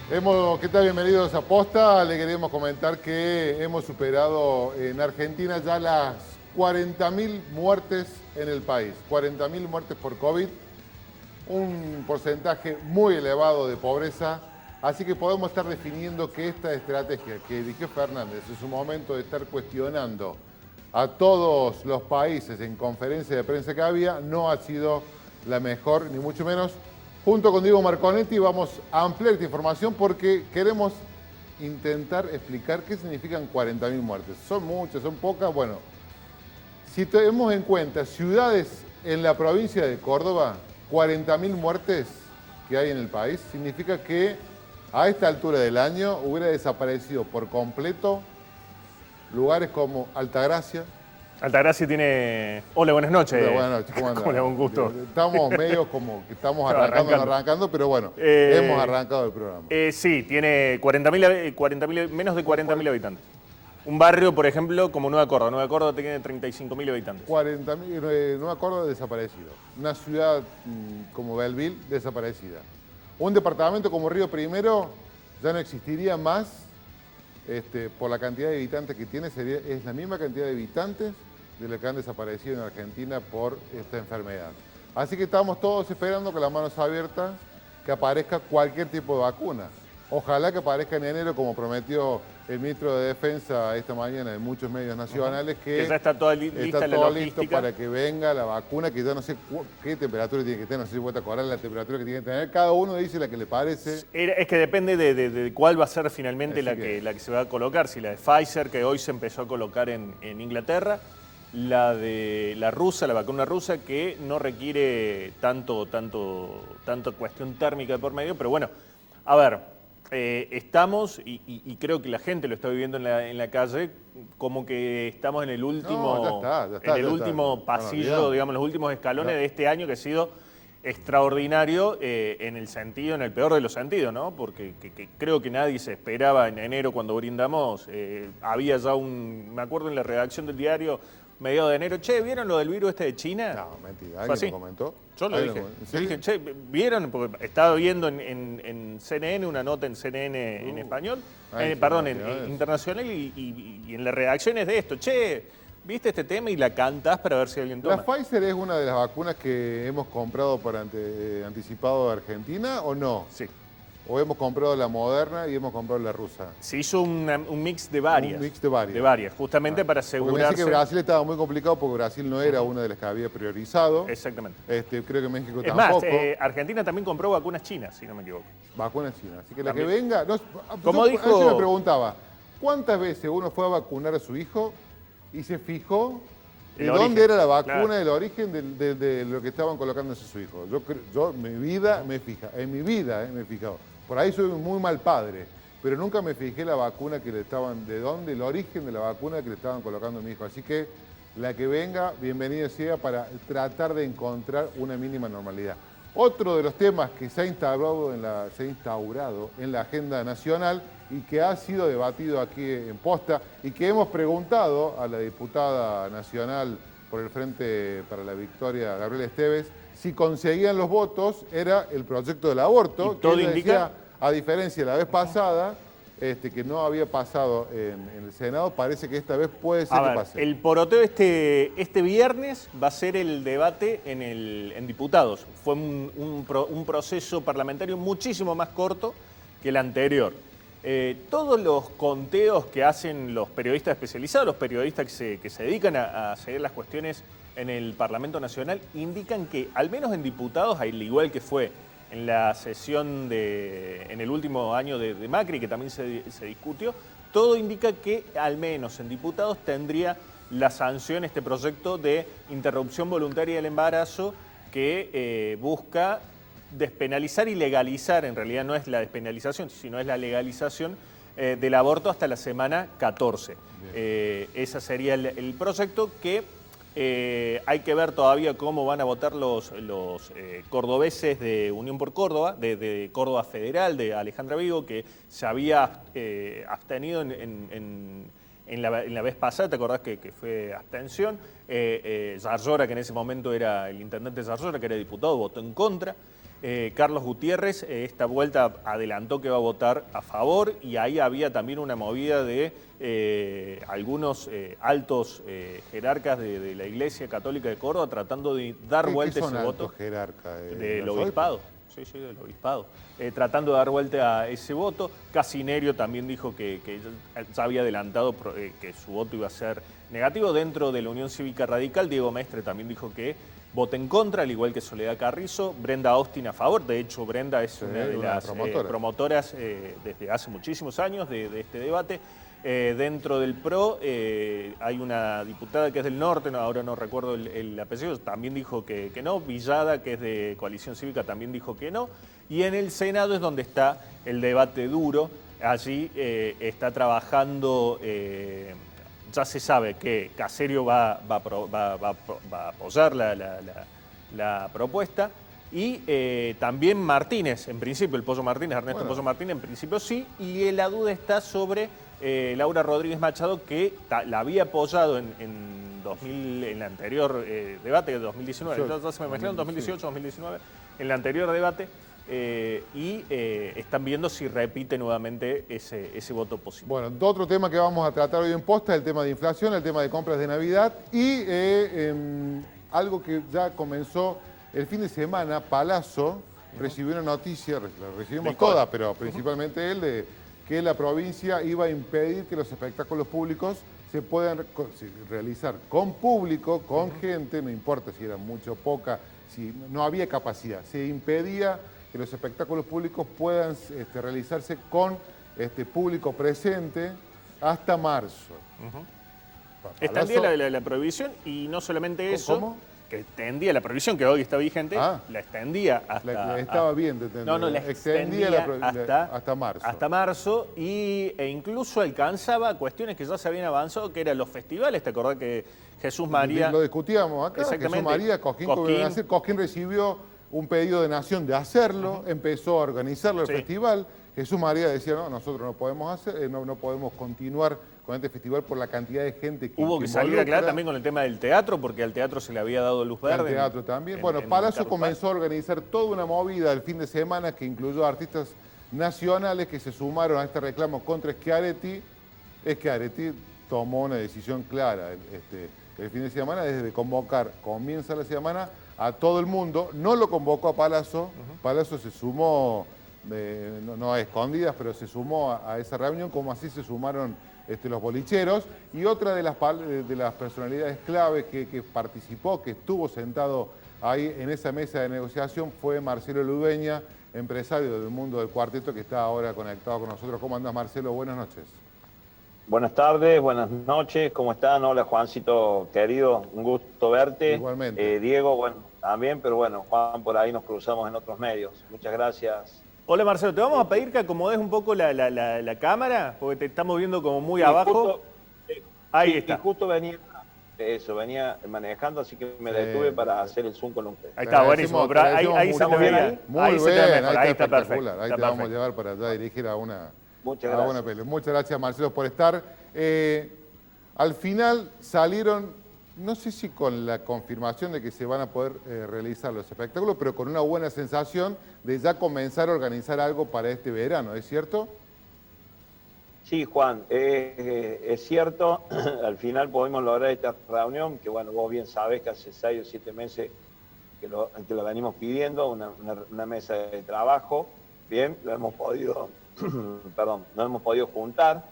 ¿Qué tal? Bienvenidos a Posta. Le queremos comentar que hemos superado en Argentina ya las 40.000 muertes en el país. 40.000 muertes por COVID, un porcentaje muy elevado de pobreza. Así que podemos estar definiendo que esta estrategia que eligió Fernández en su momento de estar cuestionando a todos los países en conferencia de prensa que había, no ha sido la mejor, ni mucho menos. Junto con Diego Marconetti vamos a ampliar esta información porque queremos intentar explicar qué significan 40.000 muertes. ¿Son muchas? ¿Son pocas? Bueno, si tenemos en cuenta ciudades en la provincia de Córdoba, 40.000 muertes que hay en el país, significa que a esta altura del año hubiera desaparecido por completo lugares como Altagracia. Altagracia tiene... Hola, buenas noches. Hola, buenas noches, ¿cómo andan? Hola, un gusto. Estamos medio como que estamos arrancando, pero bueno, hemos arrancado el programa. Sí, tiene 40.000, menos de 40.000 habitantes. Un barrio, por ejemplo, como Nueva Córdoba. Nueva Córdoba tiene 35.000 habitantes. 40.000, Nueva Córdoba desaparecido. Una ciudad como Belleville desaparecida. Un departamento como Río Primero ya no existiría más por la cantidad de habitantes que tiene. Es la misma cantidad de habitantes de los que han desaparecido en Argentina por esta enfermedad. Así que estamos todos esperando con las manos abiertas que aparezca cualquier tipo de vacuna. Ojalá que aparezca en enero, como prometió el ministro de Defensa esta mañana en muchos medios nacionales, que ya está todo listo para que venga la vacuna, que ya no sé qué temperatura tiene que tener, no sé si vuelta a cobrar la temperatura que tiene que tener. Cada uno dice la que le parece. Es que depende de cuál va a ser finalmente la que se va a colocar. Si la de Pfizer, que hoy se empezó a colocar en Inglaterra, la de la rusa, la vacuna rusa, que no requiere tanto cuestión térmica de por medio, pero bueno, a ver. Estamos, y creo que la gente lo está viviendo en la calle, como que estamos en el último, último pasillo, digamos, los últimos escalones de este año que ha sido extraordinario en el peor de los sentidos, ¿no? Porque creo que nadie se esperaba en enero cuando brindamos, había ya me acuerdo en la redacción del diario, mediados de enero, che, ¿vieron lo del virus de China? No, mentira, ¿alguien lo comentó? Yo lo dije. Yo dije, che, ¿vieron? Porque estaba viendo en CNN, una nota en CNN en español, en internacional, y en las reacciones de esto, che, ¿viste este tema? Y la cantás para ver si alguien toma. ¿La Pfizer es una de las vacunas que hemos comprado por anticipado de Argentina o no? Sí. ¿O hemos comprado la Moderna y hemos comprado la rusa? Se hizo un mix de varias. Un mix de varias. De varias, justamente para asegurarse. Porque me dice que Brasil estaba muy complicado porque Brasil no era una de las que había priorizado. Exactamente. Creo que México es tampoco. Más, Argentina también compró vacunas chinas, si no me equivoco. Vacunas chinas. Así que también. La que venga... No, como dijo... Yo me preguntaba, ¿cuántas veces uno fue a vacunar a su hijo y se fijó de dónde era la vacuna, del origen de lo que estaban colocándose a su hijo? Yo en mi vida me he fijado. Por ahí soy un muy mal padre, pero nunca me fijé la vacuna que le estaban, de dónde, el origen de la vacuna que le estaban colocando a mi hijo. Así que la que venga, bienvenida sea para tratar de encontrar una mínima normalidad. Otro de los temas que se ha instaurado en la agenda nacional y que ha sido debatido aquí en Posta y que hemos preguntado a la diputada nacional por el Frente para la Victoria, Gabriela Esteves, si conseguían los votos, era el proyecto del aborto. Y todo indica, a diferencia de la vez pasada, que no había pasado en el Senado, parece que esta vez puede ser que pase. El poroteo este viernes va a ser el debate en diputados. Fue un proceso parlamentario muchísimo más corto que el anterior. Todos los conteos que hacen los periodistas especializados, los periodistas que se dedican a seguir las cuestiones en el Parlamento Nacional, indican que al menos en diputados, al igual que fue en la sesión en el último año de Macri, que también se discutió, todo indica que al menos en diputados tendría la sanción este proyecto de interrupción voluntaria del embarazo que busca despenalizar y legalizar, en realidad no es la despenalización, sino es la legalización del aborto hasta la semana 14. Ese sería el proyecto que hay que ver todavía cómo van a votar los cordobeses de Unión por Córdoba, de Córdoba Federal, de Alejandra Vigo, que se había abstenido en la vez pasada, ¿te acordás que fue abstención? Yarlora, que en ese momento era el intendente Yarlora, que era diputado, votó en contra. Carlos Gutiérrez esta vuelta adelantó que va a votar a favor y ahí había también una movida de algunos altos jerarcas de la Iglesia Católica de Córdoba tratando de dar vuelta a ese voto. Jerarca, del obispado. Sí, del obispado. Tratando de dar vuelta a ese voto. Casinerio también dijo que ya había adelantado que su voto iba a ser negativo. Dentro de la Unión Cívica Radical, Diego Mestre también dijo que vota en contra, al igual que Soledad Carrizo. Brenda Austin a favor. De hecho, Brenda es una de las promotoras desde hace muchísimos años de este debate. Dentro del PRO hay una diputada que es del norte, ahora no recuerdo el apellido, también dijo que no. Villada, que es de Coalición Cívica, también dijo que no. Y en el Senado es donde está el debate duro. Allí está trabajando, ya se sabe que Caserio va a apoyar la propuesta. Y también Martínez, en principio, el Pollo Martínez, Ernesto Pollo Martínez, en principio sí. Y la duda está sobre Laura Rodríguez Machado, que la había apoyado en el anterior debate de 2019, entonces se me imagino en 2018, 2019, en el anterior debate, y están viendo si repite nuevamente ese voto positivo. Bueno, otro tema que vamos a tratar hoy en Posta, el tema de inflación, el tema de compras de Navidad y algo que ya comenzó el fin de semana. Palazzo recibió una noticia, la recibimos todas, pero principalmente él, de que la provincia iba a impedir que los espectáculos públicos se puedan realizar con público, con gente, no importa si era mucha o poca, si no había capacidad. Se impedía que los espectáculos públicos puedan realizarse con público presente hasta marzo. Extendía la prohibición y no solamente eso. ¿Cómo? Que extendía la prohibición que hoy está vigente, la extendía hasta... Estaba bien de entender. No, la extendía hasta marzo. Hasta marzo e incluso alcanzaba cuestiones que ya se habían avanzado, que eran los festivales. ¿Te acordás que Jesús María... Lo discutíamos acá, Jesús María, Cosquín recibió un pedido de Nación de hacerlo, empezó a organizarlo el festival. Jesús María decía, no, nosotros no podemos hacer, no podemos continuar con este festival por la cantidad de gente que hubo que salir a aclarar también con el tema del teatro, porque al teatro se le había dado luz verde. Al teatro también. Bueno, Palazzo comenzó a organizar toda una movida el fin de semana que incluyó artistas nacionales que se sumaron a este reclamo contra Schiaretti. Schiaretti tomó una decisión clara el fin de semana, desde convocar, comienza la semana, a todo el mundo. No lo convocó a Palazzo. Palazzo se sumó, no a escondidas, pero se sumó a esa reunión, como así se sumaron los bolicheros. Y otra de las personalidades clave que participó, que estuvo sentado ahí en esa mesa de negociación, fue Marcelo Ludeña, empresario del mundo del cuarteto, que está ahora conectado con nosotros. ¿Cómo andás, Marcelo? Buenas noches. Buenas tardes, buenas noches, ¿cómo están? Hola, Juancito, querido, un gusto verte. Igualmente. Diego, bueno, también, pero bueno, Juan, por ahí nos cruzamos en otros medios. Muchas gracias. Hola, Marcelo, te vamos a pedir que acomodes un poco la cámara, porque te estamos viendo como muy abajo. Ahí está. Y justo venía manejando, así que me detuve para hacer el Zoom con usted. Ahí está, buenísimo, pero ahí se te ve bien. Muy bien, ahí está perfecto. Ahí te vamos a llevar para allá, dirigir a una... Muchas gracias. Buena pelea. Muchas gracias, Marcelo, por estar. Al final salieron, no sé si con la confirmación de que se van a poder realizar los espectáculos, pero con una buena sensación de ya comenzar a organizar algo para este verano, ¿es cierto? Sí, Juan, es cierto. Al final pudimos lograr esta reunión, que bueno, vos bien sabés que hace 6 o 7 meses que lo venimos pidiendo, una mesa de trabajo. Bien, lo hemos podido... Perdón, no hemos podido juntar.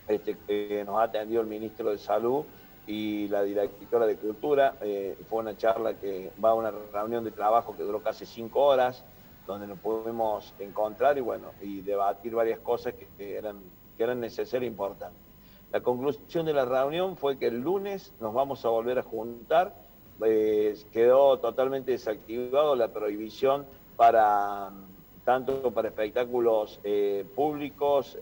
Nos ha atendido el ministro de Salud y la directora de Cultura. Fue una charla a una reunión de trabajo que duró casi 5 horas, donde nos pudimos encontrar y debatir varias cosas que eran necesarias e importantes. La conclusión de la reunión fue que el lunes nos vamos a volver a juntar. Quedó totalmente desactivado la prohibición tanto para espectáculos públicos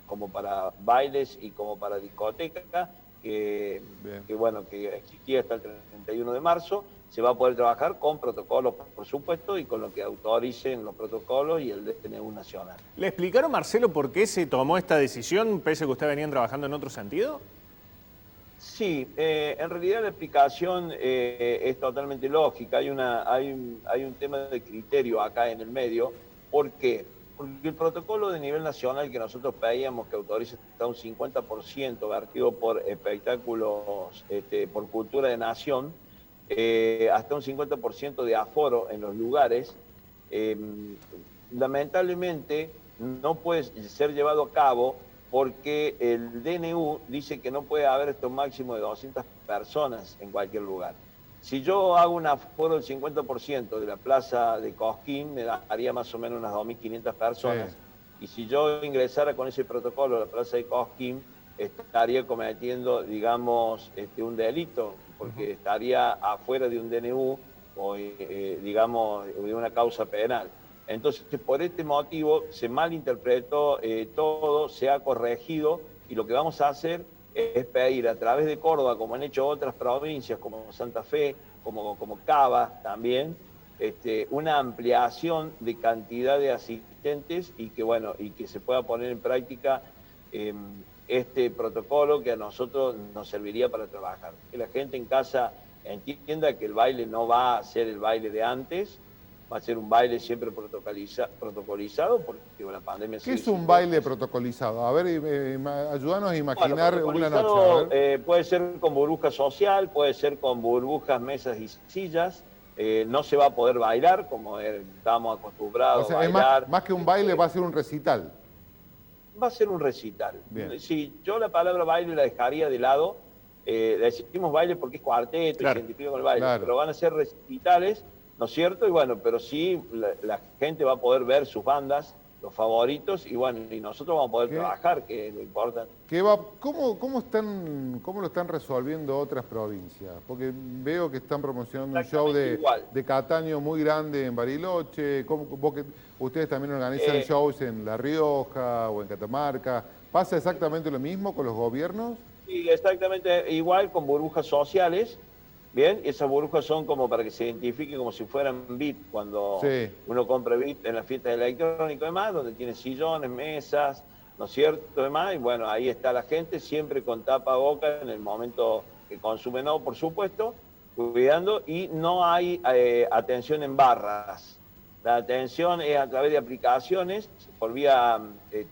como para bailes y como para discotecas, que existía hasta el 31 de marzo. Se va a poder trabajar con protocolos, por supuesto, y con lo que autoricen los protocolos y el DNU nacional. ¿Le explicaron, Marcelo, por qué se tomó esta decisión, pese a que ustedes venían trabajando en otro sentido? Sí, en realidad la explicación es totalmente lógica. Hay un tema de criterio acá en el medio. ¿Por qué? Porque el protocolo de nivel nacional que nosotros pedíamos que autorice hasta un 50% vertido por espectáculos, por cultura de nación, hasta un 50% de aforo en los lugares, lamentablemente no puede ser llevado a cabo porque el DNU dice que no puede haber esto máximo de 200 personas en cualquier lugar. Si yo hago un aforo del 50% de la plaza de Cosquín, me daría más o menos unas 2.500 personas. Sí. Y si yo ingresara con ese protocolo a la plaza de Cosquín, estaría cometiendo, digamos, un delito, porque estaría afuera de un DNU o, digamos, de una causa penal. Entonces, por este motivo, se malinterpretó todo, se ha corregido, y lo que vamos a hacer es pedir a través de Córdoba, como han hecho otras provincias, como Santa Fe, como Cava también, una ampliación de cantidad de asistentes y que, bueno, y que se pueda poner en práctica este protocolo que a nosotros nos serviría para trabajar. Que la gente en casa entienda que el baile no va a ser el baile de antes, va a ser un baile siempre protocolizado, porque la pandemia... ¿Qué es un baile protocolizado? A ver, ayúdanos a imaginar una noche. Puede ser con burbuja social, puede ser con burbujas, mesas y sillas. No se va a poder bailar como estábamos acostumbrados a bailar. Más que un baile, va a ser un recital. Va a ser un recital. Bien. Sí, yo la palabra baile la dejaría de lado. Decimos baile porque es cuarteto, claro, y se identifica con el baile, claro, pero van a ser recitales, ¿no es cierto? Y bueno, pero sí la gente va a poder ver sus bandas, los favoritos, y bueno, y nosotros vamos a poder trabajar, que es lo importante. ¿Cómo lo están resolviendo otras provincias? Porque veo que están promocionando un show de Cataño muy grande en Bariloche. ¿Ustedes también organizan shows en La Rioja o en Catamarca? ¿Pasa exactamente lo mismo con los gobiernos? Sí, exactamente igual, con burbujas sociales. Bien, esas burbujas son como para que se identifique como si fueran VIP, cuando uno compra VIP en las fiestas electrónicas y demás, donde tiene sillones, mesas, ¿no es cierto? Demás, y bueno, ahí está la gente, siempre con tapaboca en el momento que consume, no, por supuesto, cuidando, y no hay atención en barras. La atención es a través de aplicaciones, por vía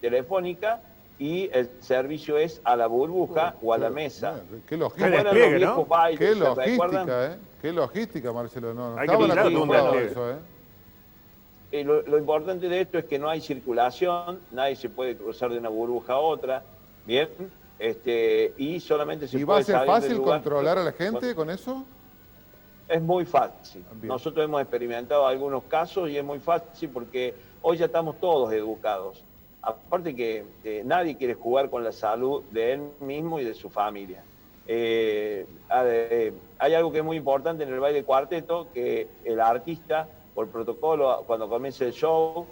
telefónica, y el servicio es a la burbuja o a la mesa. Qué logística, ¿no? Bailes, qué logística, Qué logística, Marcelo. No estaba acostumbrado a eso, Lo importante de esto es que no hay circulación, nadie se puede cruzar de una burbuja a otra, ¿bien? Y solamente se puede salir. ¿Y va a ser fácil controlar a la gente con eso? Es muy fácil. Bien. Nosotros hemos experimentado algunos casos y es muy fácil porque hoy ya estamos todos educados. Aparte que nadie quiere jugar con la salud de él mismo y de su familia. Hay algo que es muy importante en el baile cuarteto, que el artista, por protocolo, cuando comienza el show,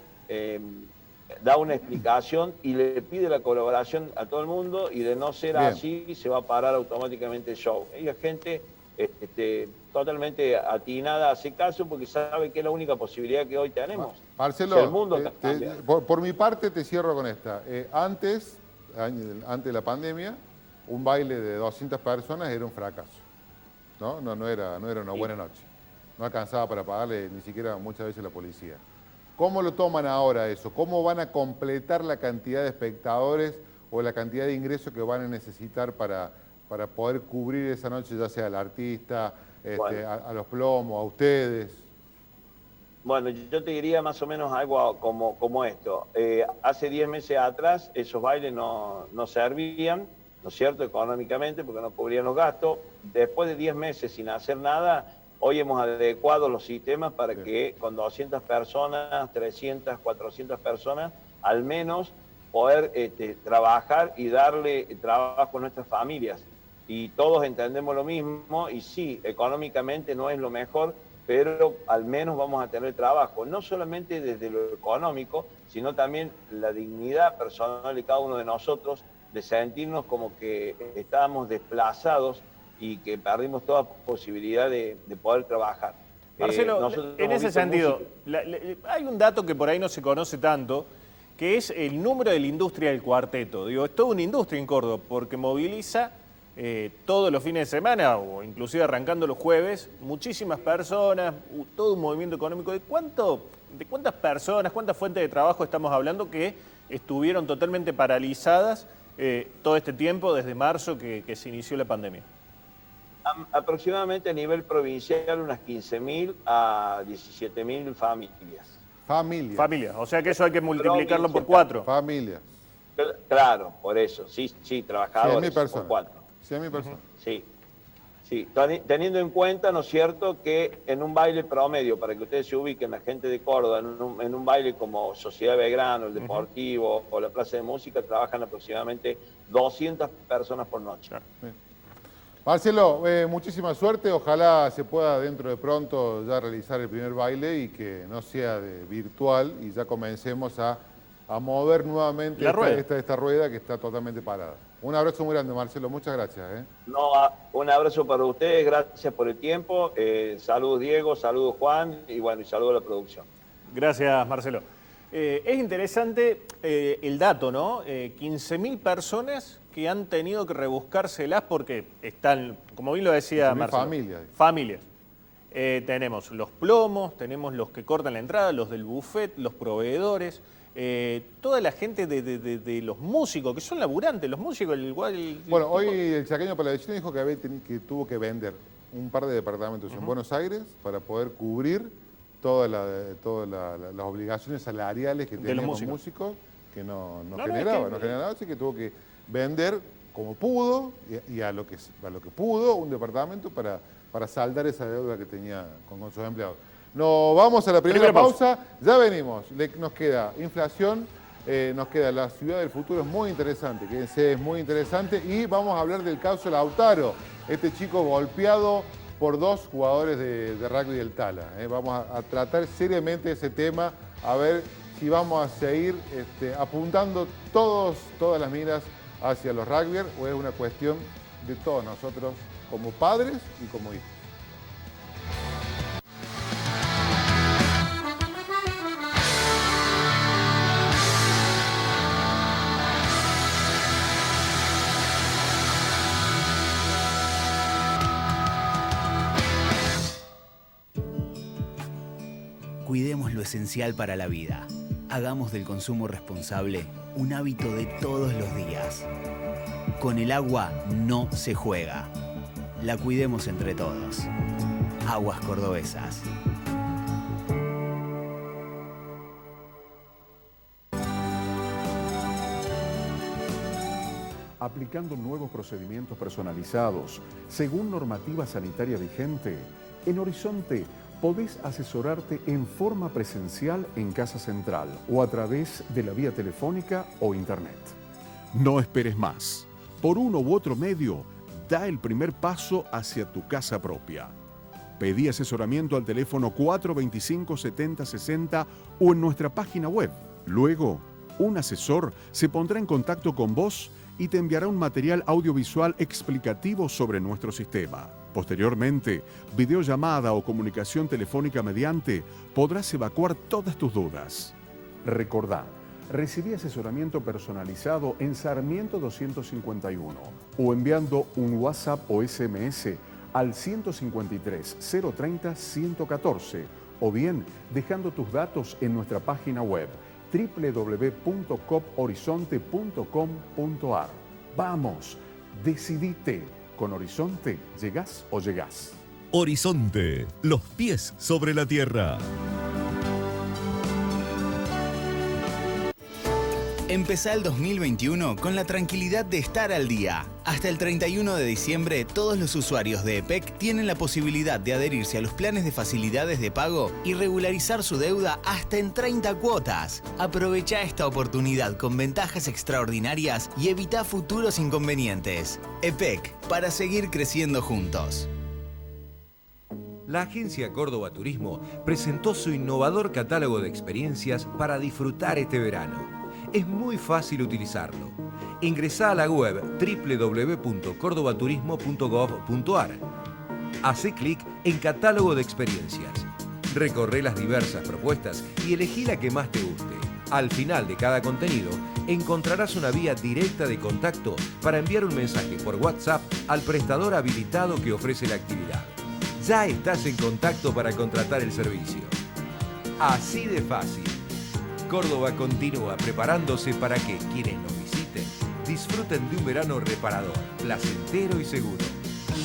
da una explicación y le pide la colaboración a todo el mundo, y de no ser así, se va a parar automáticamente el show. Y la gente totalmente atinada hace caso porque sabe que es la única posibilidad que hoy tenemos. Marcelo, el mundo por mi parte te cierro con esta. Antes de la pandemia, un baile de 200 personas era un fracaso. No era una buena noche. No alcanzaba para pagarle ni siquiera muchas veces la policía. ¿Cómo lo toman ahora eso? ¿Cómo van a completar la cantidad de espectadores o la cantidad de ingresos que van a necesitar para poder cubrir esa noche, ya sea al artista, a los plomos, a ustedes? Bueno, yo te diría más o menos algo como esto. Hace 10 meses atrás esos bailes no servían, ¿no es cierto?, económicamente, porque no cubrían los gastos. Después de 10 meses sin hacer nada, hoy hemos adecuado los sistemas para que con 200 personas, 300, 400 personas, al menos poder trabajar y darle trabajo a nuestras familias. Y todos entendemos lo mismo, y sí, económicamente no es lo mejor, pero al menos vamos a tener trabajo, no solamente desde lo económico, sino también la dignidad personal de cada uno de nosotros, de sentirnos como que estábamos desplazados y que perdimos toda posibilidad de poder trabajar. Marcelo, en ese sentido, hay un dato que por ahí no se conoce tanto, que es el número de la industria del cuarteto. Digo, es toda una industria en Córdoba, porque moviliza todos los fines de semana o inclusive arrancando los jueves, muchísimas personas, todo un movimiento económico. ¿De cuántas personas, cuántas fuentes de trabajo estamos hablando que estuvieron totalmente paralizadas todo este tiempo desde marzo que se inició la pandemia? Aproximadamente a nivel provincial unas 15.000 a 17.000 familias. Familias. O sea que eso hay que multiplicarlo por 4. Familias. Claro, por eso. Sí, trabajadores. 100.000 personas. Por 4. 100.000 personas. Sí. Teniendo en cuenta, ¿no es cierto?, que en un baile promedio, para que ustedes se ubiquen, la gente de Córdoba, en un baile como Sociedad Belgrano, el Deportivo o la Plaza de Música, trabajan aproximadamente 200 personas por noche. Claro. Marcelo, muchísima suerte. Ojalá se pueda dentro de pronto ya realizar el primer baile y que no sea virtual y ya comencemos a mover nuevamente esta rueda que está totalmente parada. Un abrazo muy grande, Marcelo. Muchas gracias. No, un abrazo para ustedes. Gracias por el tiempo. Saludos, Diego. Saludos, Juan. Y saludos a la producción. Gracias, Marcelo. Es interesante el dato, ¿no? 15.000 personas que han tenido que rebuscárselas porque están, como bien lo decía Marcelo. Familias. Tenemos los plomos, tenemos los que cortan la entrada, los del buffet, los proveedores, toda la gente de los músicos, que son laburantes, los músicos igual... Bueno, hoy el chaqueño Palavecino dijo que tuvo que vender un par de departamentos en Buenos Aires para poder cubrir todas las obligaciones salariales que tenían los músicos, que no generaba, así que tuvo que vender como pudo y a lo que pudo un departamento para saldar esa deuda que tenía con sus empleados. Nos vamos a la primera pausa, ya venimos, nos queda inflación, nos queda la ciudad del futuro, es muy interesante, quédense, es muy interesante, y vamos a hablar del caso Lautaro, este chico golpeado por 2 jugadores de rugby del Tala. Vamos a tratar seriamente ese tema, a ver si vamos a seguir apuntando todas las miras hacia los rugbyers o es una cuestión de todos nosotros como padres y como hijos. Cuidemos lo esencial para la vida. Hagamos del consumo responsable un hábito de todos los días. Con el agua no se juega. La cuidemos entre todos. Aguas Cordobesas. Aplicando nuevos procedimientos personalizados según normativa sanitaria vigente, en Horizonte podés asesorarte en forma presencial en Casa Central o a través de la vía telefónica o internet. No esperes más. Por uno u otro medio, da el primer paso hacia tu casa propia. Pedí asesoramiento al teléfono 425-7060 o en nuestra página web. Luego, un asesor se pondrá en contacto con vos y te enviará un material audiovisual explicativo sobre nuestro sistema. Posteriormente, videollamada o comunicación telefónica mediante, podrás evacuar todas tus dudas. Recordá, recibí asesoramiento personalizado en Sarmiento 251 o enviando un WhatsApp o SMS al 153 030 114 o bien dejando tus datos en nuestra página web www.cophorizonte.com.ar. Vamos, decidite. Con Horizonte, ¿llegás o llegás? Horizonte, los pies sobre la tierra. Empezá el 2021 con la tranquilidad de estar al día. Hasta el 31 de diciembre, todos los usuarios de EPEC tienen la posibilidad de adherirse a los planes de facilidades de pago y regularizar su deuda hasta en 30 cuotas. Aprovecha esta oportunidad con ventajas extraordinarias y evita futuros inconvenientes. EPEC, para seguir creciendo juntos. La agencia Córdoba Turismo presentó su innovador catálogo de experiencias para disfrutar este verano. Es muy fácil utilizarlo. Ingresá a la web www.cordobaturismo.gov.ar. Hacé clic en Catálogo de Experiencias. Recorre las diversas propuestas y elegí la que más te guste. Al final de cada contenido, encontrarás una vía directa de contacto para enviar un mensaje por WhatsApp al prestador habilitado que ofrece la actividad. Ya estás en contacto para contratar el servicio. Así de fácil. Córdoba continúa preparándose para que quienes nos visiten disfruten de un verano reparador, placentero y seguro.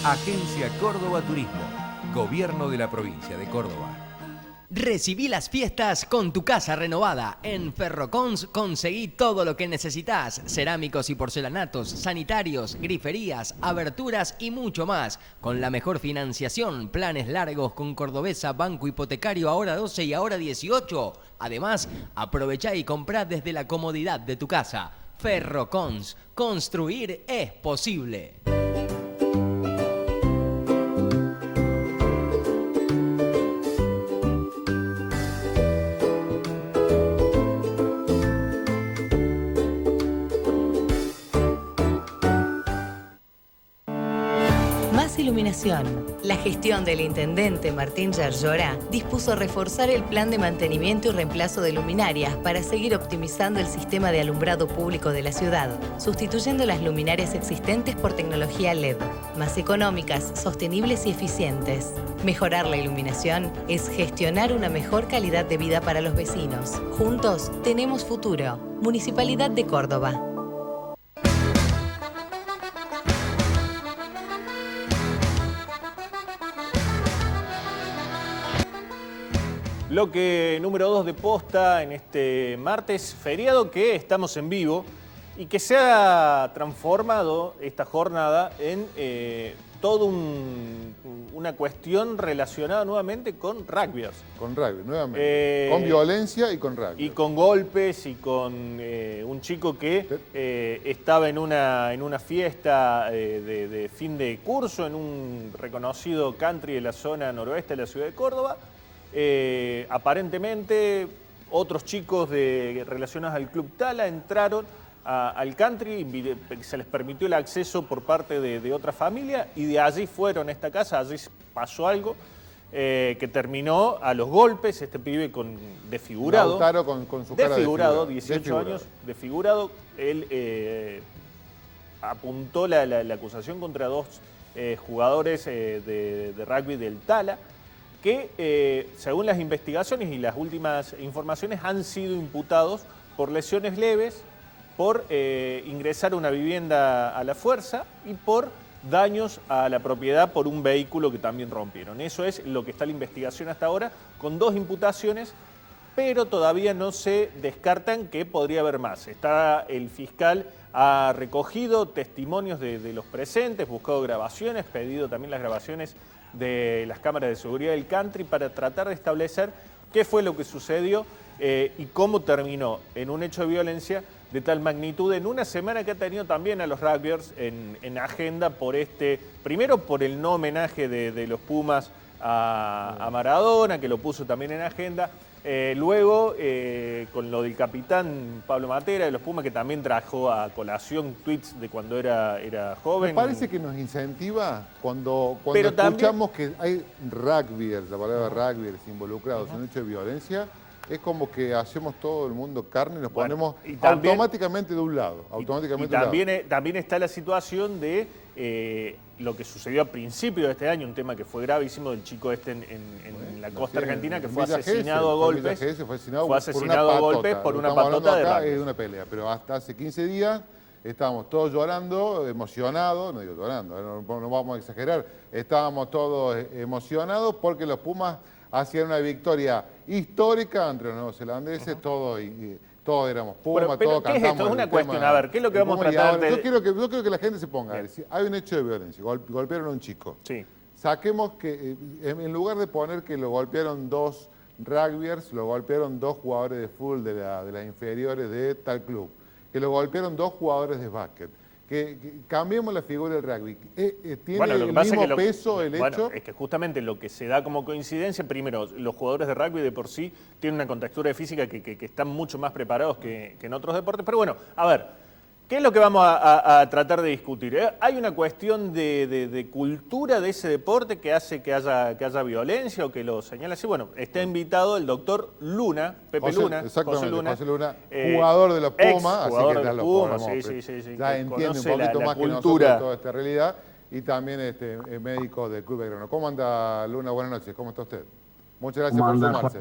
Agencia Córdoba Turismo, Gobierno de la Provincia de Córdoba. Recibí las fiestas con tu casa renovada. En Ferrocons conseguí todo lo que necesitas: cerámicos y porcelanatos, sanitarios, griferías, aberturas y mucho más. Con la mejor financiación, planes largos con Cordobesa, Banco Hipotecario, ahora 12 y ahora 18. Además, aprovechá y comprá desde la comodidad de tu casa. Ferrocons, construir es posible. Iluminación. La gestión del intendente Martín Yarlora dispuso reforzar el plan de mantenimiento y reemplazo de luminarias para seguir optimizando el sistema de alumbrado público de la ciudad, sustituyendo las luminarias existentes por tecnología LED, más económicas, sostenibles y eficientes. Mejorar la iluminación es gestionar una mejor calidad de vida para los vecinos. Juntos tenemos futuro. Municipalidad de Córdoba. Bloque número 2 de Posta en este martes feriado que estamos en vivo y que se ha transformado esta jornada en toda una cuestión relacionada nuevamente con rugbyers. Con rugby, nuevamente. Con violencia y con rugby. Y con golpes y con un chico que estaba en una fiesta de fin de curso en un reconocido country de la zona noroeste de la ciudad de Córdoba. Aparentemente otros chicos relacionados al Club Tala entraron al country y se les permitió el acceso por parte de otra familia y de allí fueron a esta casa, allí pasó algo que terminó a los golpes, este pibe desfigurado. Lautaro con su cara desfigurado, 18 años, desfigurado. Él apuntó la acusación contra dos jugadores de rugby del Tala, que según las investigaciones y las últimas informaciones han sido imputados por lesiones leves, por ingresar a una vivienda a la fuerza y por daños a la propiedad por un vehículo que también rompieron. Eso es lo que está en la investigación hasta ahora, con 2 imputaciones, pero todavía no se descartan que podría haber más. El fiscal ha recogido testimonios de los presentes, buscado grabaciones, pedido también las grabaciones de las cámaras de seguridad del country para tratar de establecer qué fue lo que sucedió y cómo terminó en un hecho de violencia de tal magnitud en una semana que ha tenido también a los rugbyers en agenda primero por el no homenaje de los Pumas a Maradona, que lo puso también en agenda. Luego, con lo del capitán Pablo Matera de los Pumas, que también trajo a colación tweets de cuando era joven. Me parece que nos incentiva cuando escuchamos que hay rugbyers, la palabra rugbyers involucrados en un hecho de violencia, es como que hacemos todo el mundo carne y nos ponemos automáticamente de un lado. También está la situación de lo que sucedió a principios de este año, un tema que fue gravísimo del chico en la costa argentina, que fue asesinado a golpes. Fue asesinado a golpes por una patota de rugby. Es una pelea, pero hasta hace 15 días estábamos todos llorando, emocionados, no digo llorando, no vamos a exagerar, estábamos todos emocionados porque los Pumas hacían una victoria histórica entre los neozelandeses, todos éramos Pumas, todos cantamos. ¿Qué es esto? Es una cuestión, a ver, ¿qué es lo que vamos a tratar de...? Yo quiero que la gente se ponga a decir, hay un hecho de violencia, golpearon a un chico. Sí. Saquemos que, en lugar de poner que lo golpearon 2 rugbyers, lo golpearon 2 jugadores de fútbol de las inferiores de tal club, que lo golpearon 2 jugadores de básquet. Que cambiemos la figura del rugby. ¿Tiene el mismo peso el hecho? Bueno, es que justamente lo que se da como coincidencia, primero, los jugadores de rugby de por sí tienen una contextura física que están mucho más preparados que en otros deportes. Pero bueno, a ver, ¿Qué es lo que vamos a tratar de discutir? ¿Hay una cuestión de cultura de ese deporte que hace que haya violencia o que lo señala así? Bueno, está invitado el doctor Luna, Pepe Luna. Exactamente, José Luna, eh, jugador de los Pumas, jugador así que de ya los lo Pumas, podemos, sí, ya que entiende un conoce poquito la más que cultura. nosotros toda esta realidad, y también médico del Club Belgrano. ¿Cómo anda, Luna? Buenas noches, ¿cómo está usted? Muchas gracias por sumarse.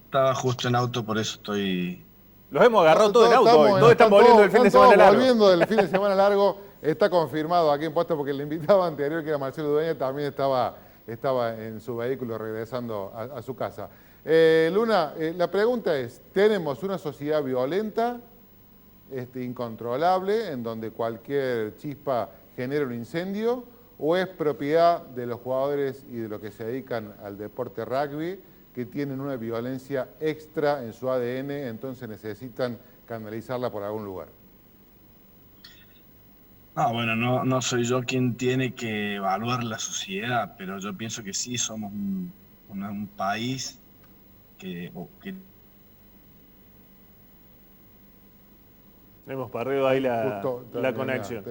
Estaba justo en auto, por eso estoy... Los hemos agarrado todo en auto hoy. Todos están volviendo del fin de semana largo. Volviendo del fin de semana largo, está confirmado aquí en Posta porque el invitado anterior, que era Marcelo Dueña, también estaba en su vehículo regresando a su casa. Luna, la pregunta es, ¿tenemos una sociedad violenta, incontrolable, en donde cualquier chispa genera un incendio, o es propiedad de los jugadores y de los que se dedican al deporte rugby, que tienen una violencia extra en su ADN, entonces necesitan canalizarla por algún lugar? Bueno, no soy yo quien tiene que evaluar la sociedad, pero yo pienso que sí somos un país que Hemos perdido ahí la conexión.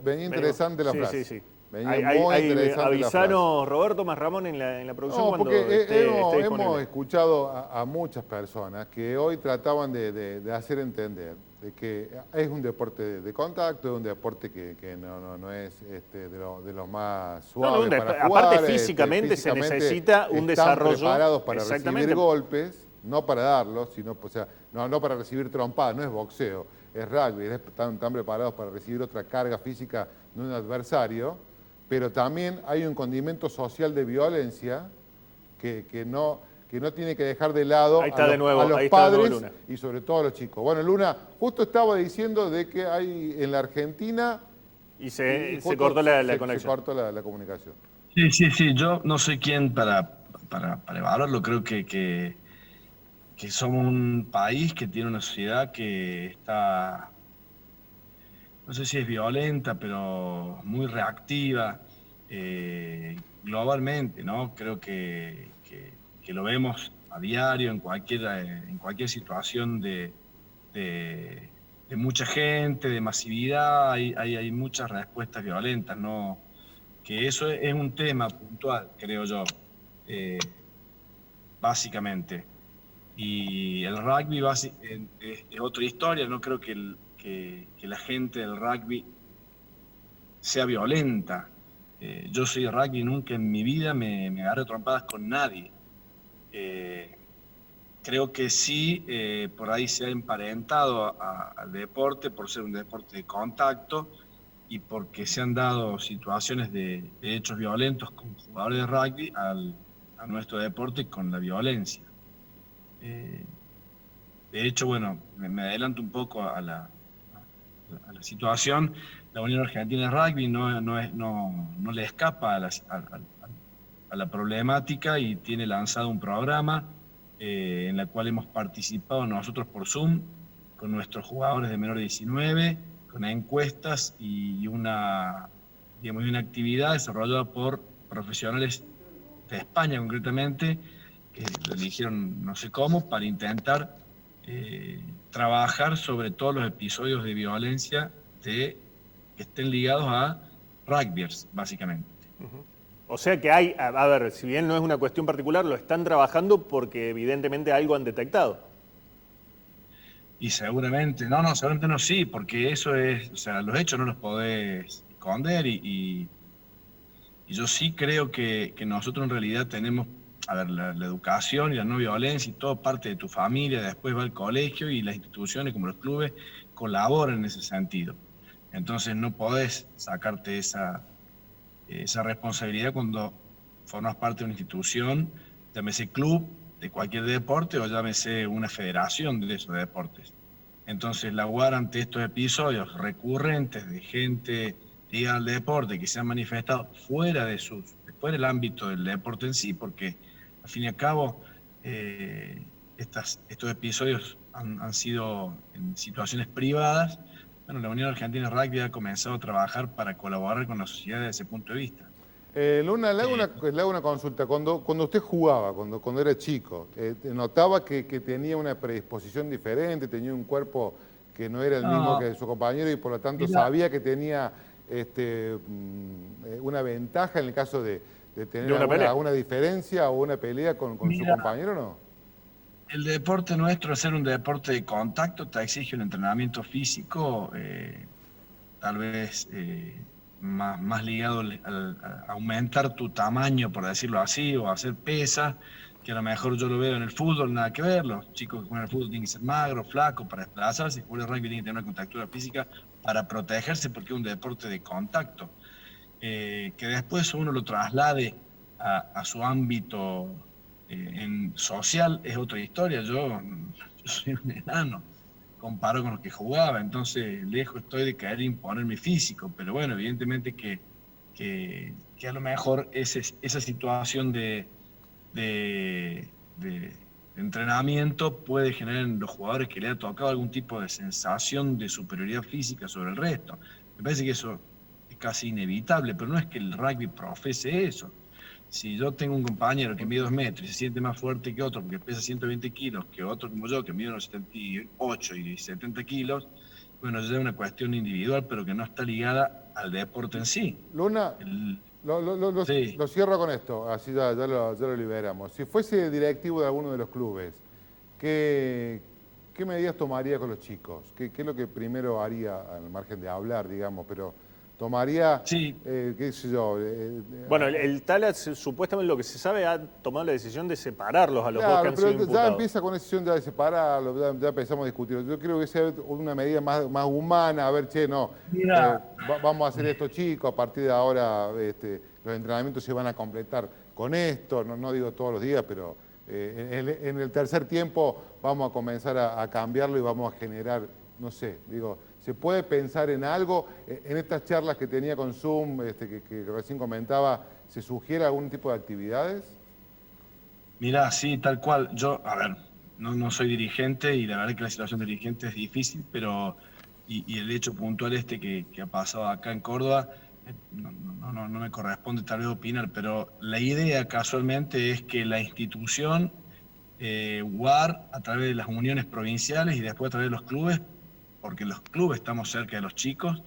Venía interesante la frase. Sí. Interesante avisanos, Roberto más Ramón en la producción cuando esté disponible. Hemos escuchado a muchas personas que hoy trataban de hacer entender de que es un deporte de contacto, es un deporte que no es de los más suaves para jugar. Aparte físicamente se necesita un desarrollo. Están preparados para recibir golpes, no para darlos, sino, o sea, no para recibir trompadas, no es boxeo, es rugby, están preparados para recibir otra carga física de un adversario. Pero también hay un condimento social de violencia que no tiene que dejar de lado a los padres y sobre todo a los chicos. Bueno, Luna, justo estaba diciendo de que hay en la Argentina... Y se cortó la conexión. Se cortó la comunicación. Sí, yo no soy quien para evaluarlo. Creo que somos un país que tiene una sociedad que está... no sé si es violenta, pero muy reactiva globalmente, ¿no? Creo que lo vemos a diario en cualquier situación de mucha gente, de masividad, hay muchas respuestas violentas, ¿no? Que eso es un tema puntual, creo yo, básicamente. Y el rugby es otra historia, no creo que la gente del rugby sea violenta. Yo soy de rugby, nunca en mi vida me agarré trompadas con nadie. Creo que sí, por ahí se ha emparentado al deporte por ser un deporte de contacto y porque se han dado situaciones de hechos violentos con jugadores de rugby a nuestro deporte con la violencia. De hecho, bueno, me adelanto un poco a la situación. La Unión Argentina de Rugby no le escapa a la problemática y tiene lanzado un programa en el cual hemos participado nosotros por Zoom con nuestros jugadores de menor de 19, con encuestas y una actividad desarrollada por profesionales de España concretamente, que lo eligieron no sé cómo, para intentar trabajar sobre todos los episodios de violencia que estén ligados a rugbyers, básicamente. O sea que hay, a ver, si bien no es una cuestión particular, lo están trabajando porque evidentemente algo han detectado. Y seguramente no, sí, porque eso es, o sea, los hechos no los podés esconder y yo sí creo que nosotros en realidad tenemos, a ver, la educación y la no violencia y todo parte de tu familia, después va al colegio y las instituciones como los clubes colaboran en ese sentido. Entonces no podés sacarte esa responsabilidad cuando formas parte de una institución, llámese club de cualquier deporte o llámese una federación de esos deportes. Entonces la UAR ante estos episodios recurrentes de gente ligada al deporte que se han manifestado fuera del ámbito del deporte en sí, porque al fin y al cabo estos episodios han sido en situaciones privadas. Bueno, la Unión Argentina de Rugby ha comenzado a trabajar para colaborar con la sociedad desde ese punto de vista. Luna, le hago una consulta. Cuando usted jugaba, cuando era chico, ¿notaba que tenía una predisposición diferente, tenía un cuerpo que no era el mismo que su compañero y por lo tanto sabía que tenía una ventaja en el caso de tener alguna diferencia o una pelea con su compañero, ¿no? El deporte nuestro, al ser un deporte de contacto, te exige un entrenamiento físico, tal vez más ligado a aumentar tu tamaño, por decirlo así, o a hacer pesas, que a lo mejor yo lo veo en el fútbol, nada que ver. Los chicos que juegan al fútbol tienen que ser magros, flacos para desplazarse. El jugador de rugby tiene que tener una contactura física para protegerse porque es un deporte de contacto. Que después uno lo traslade a su ámbito social es otra historia. Yo soy un enano, comparo con los que jugaba, entonces lejos estoy de querer imponer mi físico, pero bueno, evidentemente que a lo mejor esa situación de entrenamiento puede generar en los jugadores que le ha tocado algún tipo de sensación de superioridad física sobre el resto. Me parece que eso es casi inevitable, pero no es que el rugby profese eso. Si yo tengo un compañero que mide 2 metros y se siente más fuerte que otro porque pesa 120 kilos, que otro como yo que mide unos 78 y 70 kilos, bueno, es una cuestión individual, pero que no está ligada al deporte en sí. Luna, lo cierro con esto, así ya lo liberamos. Si fuese directivo de alguno de los clubes, ¿qué medidas tomaría con los chicos? ¿Qué es lo que primero haría, al margen de hablar, digamos, pero tomaría, qué sé yo? Bueno, el Tala, supuestamente lo que se sabe, ha tomado la decisión de separarlos a los dos que han sido imputados. Ya empieza con la decisión de separarlos, ya empezamos a discutir. Yo creo que sea una medida más humana, a ver, vamos a hacer esto, chicos, a partir de ahora los entrenamientos se van a completar con esto, no digo todos los días, pero en el tercer tiempo vamos a comenzar a cambiarlo y vamos a generar, no sé, digo, ¿se puede pensar en algo? En estas charlas que tenía con Zoom, que recién comentaba, ¿se sugiere algún tipo de actividades? Mirá, sí, tal cual. Yo, a ver, no soy dirigente y la verdad que la situación de dirigente es difícil, pero y el hecho puntual que ha pasado acá en Córdoba, no me corresponde tal vez opinar, pero la idea casualmente es que la institución UAR, a través de las uniones provinciales y después a través de los clubes, porque los clubes estamos cerca de los chicos,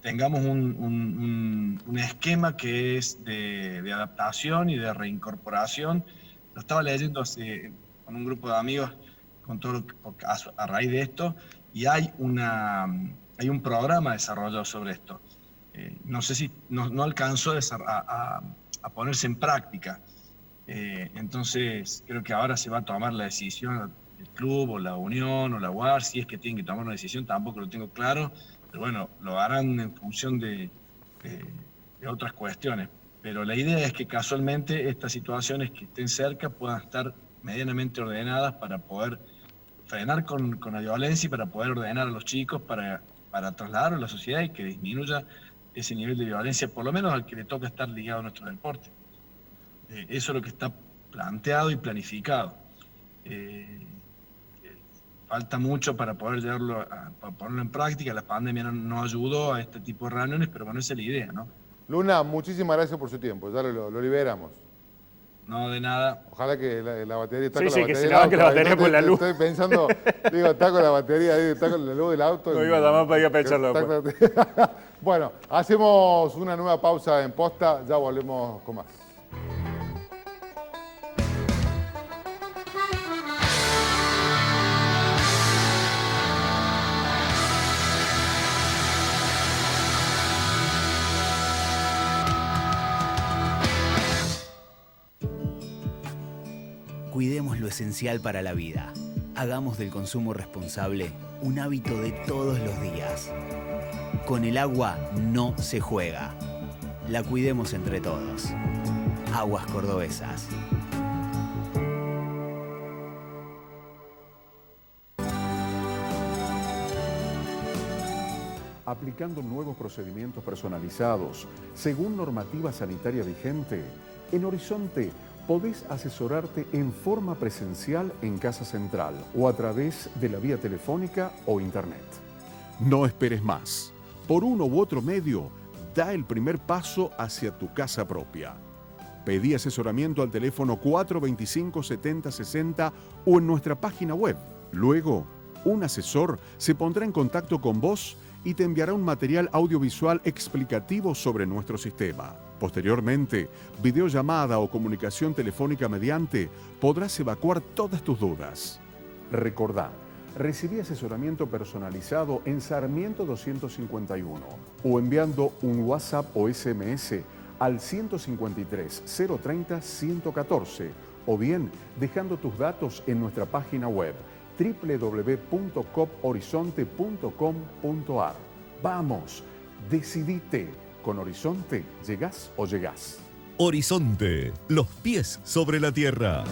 tengamos un esquema que es de adaptación y de reincorporación. Lo estaba leyendo con un grupo de amigos con todo a raíz de esto, y hay un programa desarrollado sobre esto. No sé si no alcanzó a ponerse en práctica. Entonces creo que ahora se va a tomar la decisión, el club o la unión o la UAR, si es que tienen que tomar una decisión, tampoco lo tengo claro, pero bueno, lo harán en función de otras cuestiones. Pero la idea es que casualmente estas situaciones que estén cerca puedan estar medianamente ordenadas para poder frenar con la violencia y para poder ordenar a los chicos para trasladarlo a la sociedad y que disminuya ese nivel de violencia, por lo menos al que le toca estar ligado a nuestro deporte. Eso es lo que está planteado y planificado. Falta mucho para poder para ponerlo en práctica. La pandemia no ayudó a este tipo de reuniones, pero bueno, esa es la idea, ¿no? Luna, muchísimas gracias por su tiempo, ya lo liberamos. No, de nada. Ojalá que la batería está con la batería. Que se la banque la batería con la luz. Estoy pensando, está con la batería, está con la luz del auto. No iba a llamar para ir a pensarlo. Bueno, hacemos una nueva pausa en Posta, ya volvemos con más. Cuidemos lo esencial para la vida. Hagamos del consumo responsable un hábito de todos los días. Con el agua no se juega. La cuidemos entre todos. Aguas Cordobesas. Aplicando nuevos procedimientos personalizados según normativa sanitaria vigente, en Horizonte podés asesorarte en forma presencial en Casa Central o a través de la vía telefónica o internet. No esperes más. Por uno u otro medio, da el primer paso hacia tu casa propia. Pedí asesoramiento al teléfono 425-7060 o en nuestra página web. Luego, un asesor se pondrá en contacto con vos y te enviará un material audiovisual explicativo sobre nuestro sistema. Posteriormente, videollamada o comunicación telefónica mediante, podrás evacuar todas tus dudas. Recordá, recibí asesoramiento personalizado en Sarmiento 251 o enviando un WhatsApp o SMS al 153 030 114 o bien dejando tus datos en nuestra página web www.cophorizonte.com.ar. Vamos, decidite. Con Horizonte, ¿llegás o llegás? Horizonte, los pies sobre la tierra.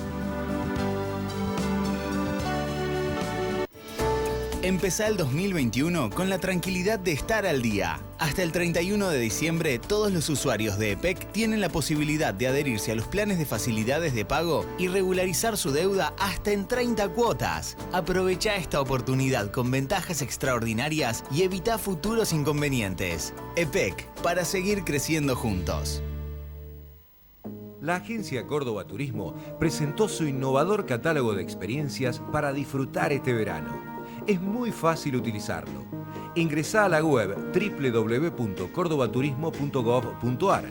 Empezá el 2021 con la tranquilidad de estar al día. Hasta el 31 de diciembre, todos los usuarios de EPEC tienen la posibilidad de adherirse a los planes de facilidades de pago y regularizar su deuda hasta en 30 cuotas. Aprovecha esta oportunidad con ventajas extraordinarias y evita futuros inconvenientes. EPEC, para seguir creciendo juntos. La Agencia Córdoba Turismo presentó su innovador catálogo de experiencias para disfrutar este verano. Es muy fácil utilizarlo. Ingresá a la web www.cordobaturismo.gov.ar.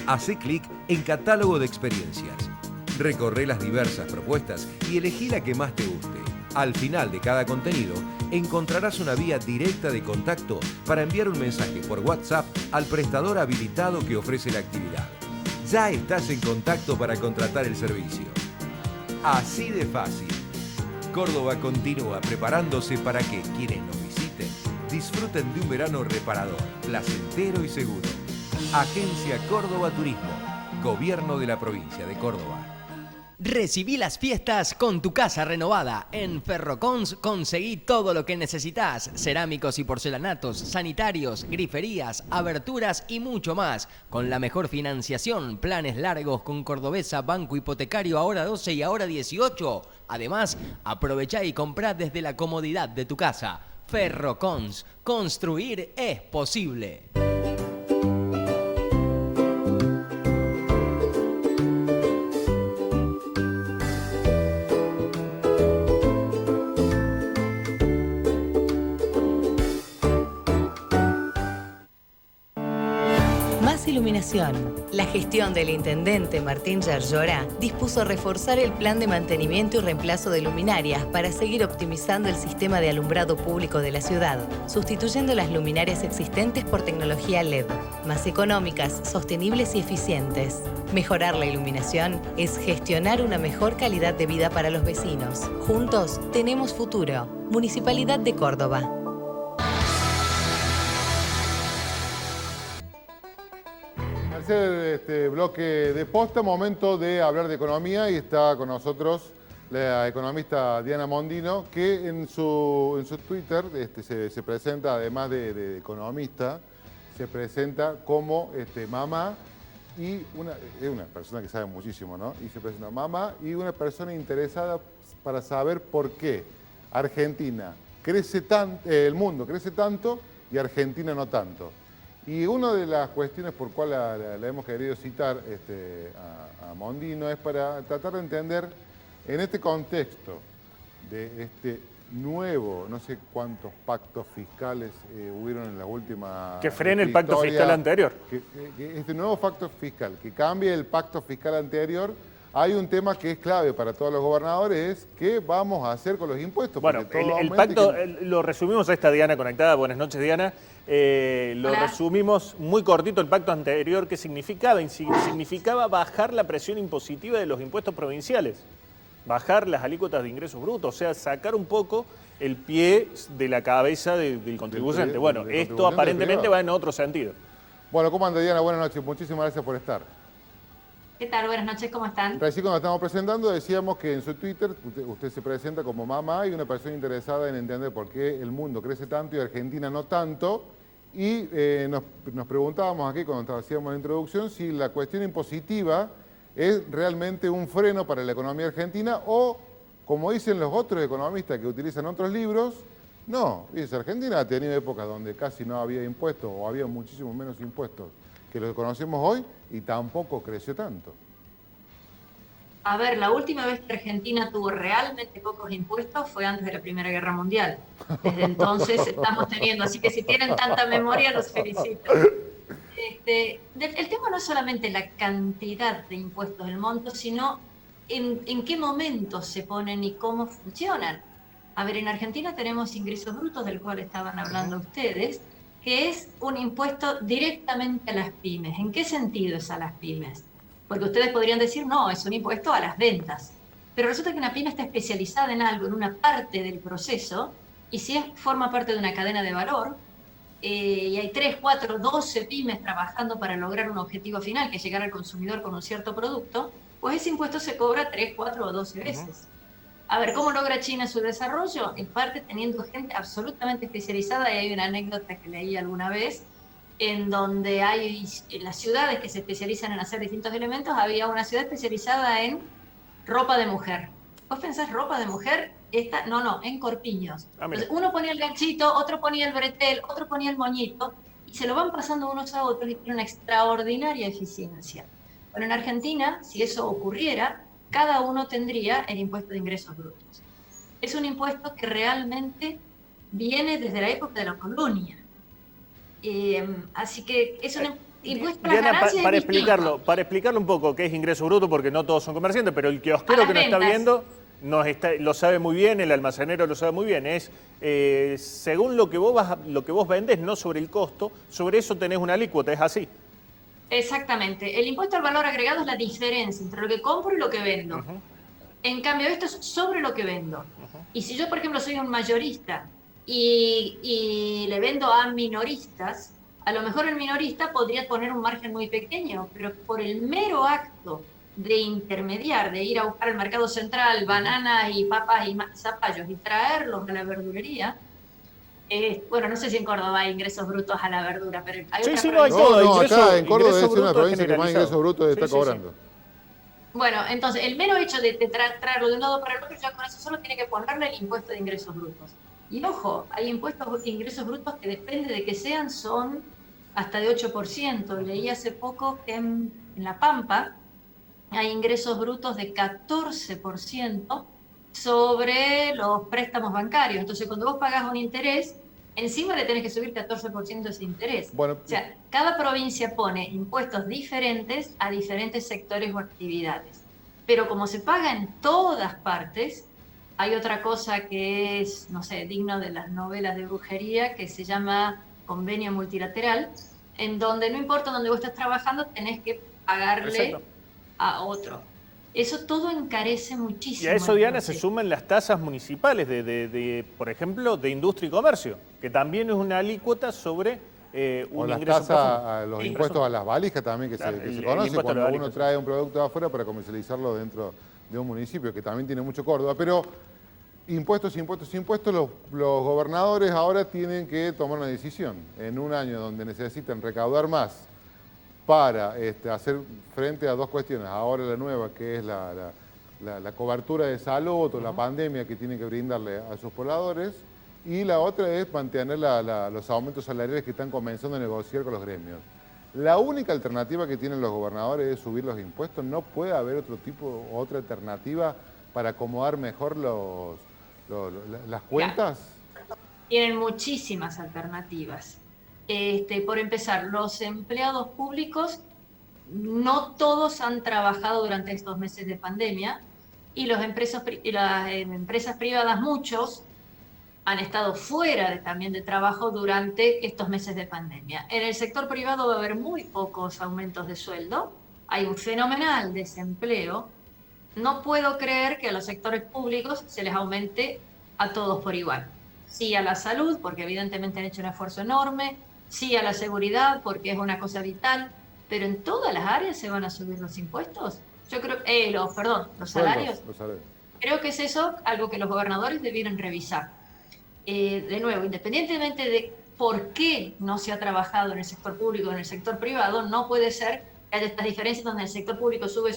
Hacé clic en Catálogo de Experiencias. Recorre las diversas propuestas y elegí la que más te guste. Al final de cada contenido, encontrarás una vía directa de contacto para enviar un mensaje por WhatsApp al prestador habilitado que ofrece la actividad. Ya estás en contacto para contratar el servicio. Así de fácil. Córdoba continúa preparándose para que quienes nos visiten disfruten de un verano reparador, placentero y seguro. Agencia Córdoba Turismo, Gobierno de la Provincia de Córdoba. Recibí las fiestas con tu casa renovada. En Ferrocons conseguí todo lo que necesitas: cerámicos y porcelanatos, sanitarios, griferías, aberturas y mucho más. Con la mejor financiación, planes largos con Cordobesa, Banco Hipotecario, ahora 12 y ahora 18. Además, aprovechá y comprá desde la comodidad de tu casa. Ferrocons, construir es posible. Iluminación. La gestión del intendente Martín Yarlora dispuso reforzar el plan de mantenimiento y reemplazo de luminarias para seguir optimizando el sistema de alumbrado público de la ciudad, sustituyendo las luminarias existentes por tecnología LED, más económicas, sostenibles y eficientes. Mejorar la iluminación es gestionar una mejor calidad de vida para los vecinos. Juntos tenemos futuro. Municipalidad de Córdoba. Este bloque de posta, momento de hablar de economía, y está con nosotros la economista Diana Mondino, que en su Twitter se presenta, además de economista, se presenta como mamá y es una persona que sabe muchísimo, ¿no? Y se presenta mamá y una persona interesada para saber por qué Argentina crece tanto, el mundo crece tanto y Argentina no tanto. Y una de las cuestiones por cual la hemos querido citar a Mondino es para tratar de entender en este contexto de este nuevo, no sé cuántos pactos fiscales hubieron en la última... Que frene el pacto fiscal anterior. Que este nuevo pacto fiscal, que cambie el pacto fiscal anterior. Hay un tema que es clave para todos los gobernadores, es qué vamos a hacer con los impuestos. Bueno, el pacto, lo resumimos a esta Diana conectada. Buenas noches, Diana. Lo resumimos muy cortito, el pacto anterior. ¿Qué significaba? Significaba bajar la presión impositiva de los impuestos provinciales, bajar las alícuotas de ingresos brutos, o sea, sacar un poco el pie de la cabeza del contribuyente. Bueno, esto aparentemente va en otro sentido. Bueno, ¿cómo anda, Diana? Buenas noches, muchísimas gracias por estar. ¿Qué tal? Buenas noches, ¿cómo están? Recién cuando estamos presentando decíamos que en su Twitter usted se presenta como mamá y una persona interesada en entender por qué el mundo crece tanto y Argentina no tanto. Y nos preguntábamos aquí cuando hacíamos la introducción si la cuestión impositiva es realmente un freno para la economía argentina o, como dicen los otros economistas que utilizan otros libros, no. Dice, Argentina ha tenido épocas donde casi no había impuestos o había muchísimo menos impuestos que los que conocemos hoy y tampoco creció tanto. A ver, la última vez que Argentina tuvo realmente pocos impuestos fue antes de la Primera Guerra Mundial. Desde entonces estamos teniendo, así que si tienen tanta memoria, los felicito. El tema no es solamente la cantidad de impuestos, el monto, sino en qué momentos se ponen y cómo funcionan. A ver, en Argentina tenemos ingresos brutos, del cual estaban hablando ustedes, que es un impuesto directamente a las pymes. ¿En qué sentido es a las pymes? Porque ustedes podrían decir, no, es un impuesto a las ventas. Pero resulta que una pyme está especializada en algo, en una parte del proceso, y si forma parte de una cadena de valor, y hay 3, 4, 12 pymes trabajando para lograr un objetivo final, que es llegar al consumidor con un cierto producto, pues ese impuesto se cobra 3, 4 o 12 veces. A ver, ¿cómo logra China su desarrollo? En parte teniendo gente absolutamente especializada, y hay una anécdota que leí alguna vez, en donde hay en las ciudades que se especializan en hacer distintos elementos, había una ciudad especializada en ropa de mujer. ¿Vos pensás ropa de mujer? No, en corpiños. Entonces, uno ponía el ganchito, otro ponía el bretel, otro ponía el moñito, y se lo van pasando unos a otros y tiene una extraordinaria eficiencia. Bueno, en Argentina, si eso ocurriera, cada uno tendría el impuesto de ingresos brutos. Es un impuesto que realmente viene desde la época de la colonia. Así que es un impuesto a las Diana, ganancias. para explicarlo un poco qué es ingreso bruto, porque no todos son comerciantes, pero el kiosquero que nos está viendo lo sabe muy bien, el almacenero lo sabe muy bien. Es según lo que vos vendés, no sobre el costo, sobre eso tenés una alícuota, ¿es así? Exactamente. El impuesto al valor agregado es la diferencia entre lo que compro y lo que vendo. En cambio, esto es sobre lo que vendo. Y si yo, por ejemplo, soy un mayorista y le vendo a minoristas, a lo mejor el minorista podría poner un margen muy pequeño, pero por el mero acto de intermediar, de ir a buscar al mercado central bananas y papas y zapallos y traerlos a la verdulería, bueno, no sé si en Córdoba hay ingresos brutos a la verdura, pero hay otra no hay todo. Acá en Córdoba es una provincia que más ingresos brutos está cobrando. Bueno, entonces, el mero hecho de traerlo de un lado para el otro, ya con eso solo tiene que ponerle el impuesto de ingresos brutos. Y ojo, hay impuestos de ingresos brutos que depende de que sean, son hasta de 8%. Leí hace poco que en La Pampa hay ingresos brutos de 14% sobre los préstamos bancarios. Entonces, cuando vos pagás un interés, encima le tenés que subir 14% ese interés. Bueno, o sea, cada provincia pone impuestos diferentes a diferentes sectores o actividades. Pero como se paga en todas partes, hay otra cosa que es, no sé, digno de las novelas de brujería, que se llama convenio multilateral, en donde no importa dónde vos estés trabajando, tenés que pagarle a otro. Eso todo encarece muchísimo. Y a eso, Diana, se suman las tasas municipales por ejemplo, de industria y comercio, que también es una alícuota sobre un ingreso profundo. Los impuestos a las valijas también, que se conoce cuando uno trae un producto de afuera para comercializarlo dentro de un municipio, que también tiene mucho Córdoba. Pero impuestos, los gobernadores ahora tienen que tomar una decisión. En un año donde necesitan recaudar más para hacer frente a dos cuestiones. Ahora la nueva, que es la cobertura de salud o la pandemia que tienen que brindarle a sus pobladores, y la otra es mantener los aumentos salariales que están comenzando a negociar con los gremios. La única alternativa que tienen los gobernadores es subir los impuestos. No puede haber otra alternativa para acomodar mejor las cuentas. Tienen muchísimas alternativas. Por empezar, los empleados públicos no todos han trabajado durante estos meses de pandemia, y las empresas privadas, muchos, han estado fuera también de trabajo durante estos meses de pandemia. En el sector privado va a haber muy pocos aumentos de sueldo, hay un fenomenal desempleo. No puedo creer que a los sectores públicos se les aumente a todos por igual. Sí a la salud, porque evidentemente han hecho un esfuerzo enorme, sí a la seguridad, porque es una cosa vital, pero en todas las áreas se van a subir los impuestos. Yo creo, los salarios. Creo que es eso algo que los gobernadores debieran revisar. De nuevo, independientemente de por qué no se ha trabajado en el sector público o en el sector privado, no puede ser que haya estas diferencias donde el sector público sube